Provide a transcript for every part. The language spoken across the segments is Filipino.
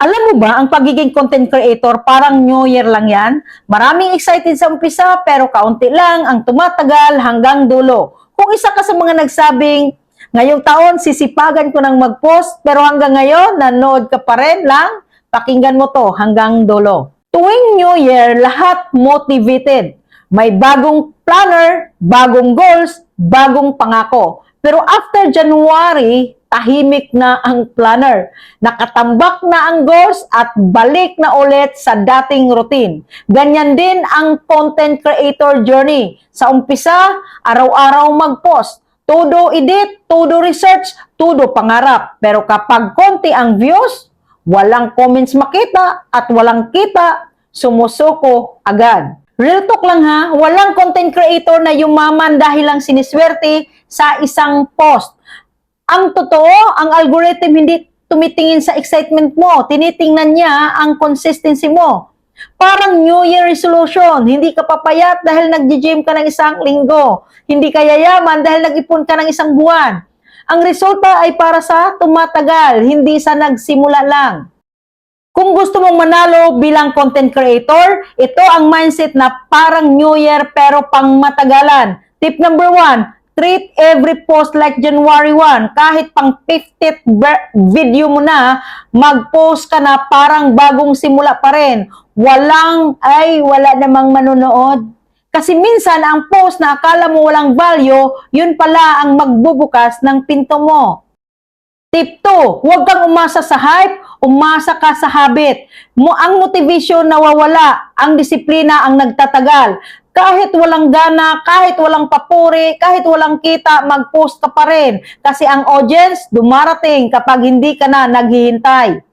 Alam mo ba, ang pagiging content creator parang New Year lang yan? Maraming excited sa umpisa pero kaunti lang ang tumatagal hanggang dulo. Kung isa ka sa mga nagsabing, ngayong taon sisipagan ko ng mag-post pero hanggang ngayon nanood ka pa rin lang, pakinggan mo to hanggang dulo. Tuwing New Year, lahat motivated. May bagong planner, bagong goals, bagong pangako. Pero after January, tahimik na ang planner. Nakatambak na ang goals at balik na ulit sa dating routine. Ganyan din ang content creator journey. Sa umpisa, araw-araw mag-post. Todo edit, todo research, todo pangarap. Pero kapag konti ang views, walang comments makita at walang kita, sumusuko agad. Real talk lang ha, walang content creator na yumaman dahil lang siniswerte sa isang post. Ang totoo, ang algorithm hindi tumitingin sa excitement mo, tinitingnan niya ang consistency mo. Parang New Year resolution, hindi ka papayat dahil nag-gym ka ng isang linggo, hindi ka yayaman dahil nag-ipon ka ng isang buwan. Ang resulta ay para sa tumatagal, hindi sa nagsimula lang. Kung gusto mong manalo bilang content creator, ito ang mindset na parang New Year pero pang matagalan. Tip number 1, treat every post like January 1. Kahit pang 50th video mo na, mag-post ka na parang bagong simula pa rin. Wala namang manonood. Kasi minsan, ang post na akala mo walang value, yun pala ang magbubukas ng pinto mo. Tip 2, huwag kang umasa sa hype, umasa ka sa habit. Ang motivation nawawala, ang disiplina ang nagtatagal. Kahit walang gana, kahit walang papuri, kahit walang kita, mag-post ka pa rin. Kasi ang audience dumarating kapag hindi ka na naghihintay.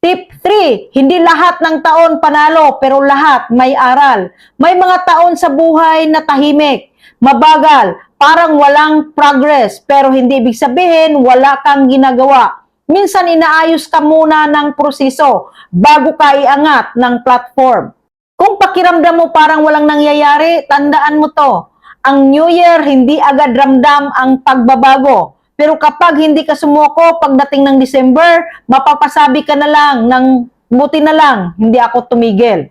Tip 3, hindi lahat ng taon panalo, pero lahat may aral. May mga taon sa buhay na tahimik, mabagal, parang walang progress, pero hindi ibig sabihin wala kang ginagawa. Minsan inaayos ka muna ng proseso bago ka iangat ng platform. Kung pakiramdam mo parang walang nangyayari, tandaan mo to. Ang New Year, hindi agad ramdam ang pagbabago. Pero kapag hindi ka sumuko pagdating ng December, mapapasabi ka na lang ng buti na lang, hindi ako tumigil.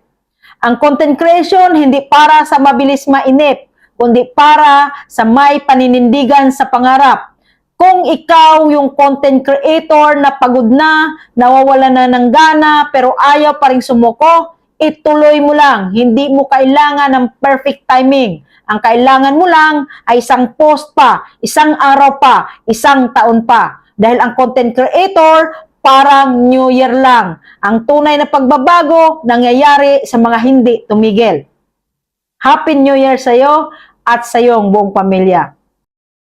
Ang content creation, hindi para sa mabilis mainip, kundi para sa may paninindigan sa pangarap. Kung ikaw yung content creator na pagod na, nawawala na ng gana, pero ayaw pa rin sumuko, ituloy mo lang. Hindi mo kailangan ng perfect timing. Ang kailangan mo lang ay isang post pa, isang araw pa, isang taon pa. Dahil ang content creator, parang New Year lang. Ang tunay na pagbabago, nangyayari sa mga hindi tumigil. Happy New Year sa'yo at sa iyong buong pamilya.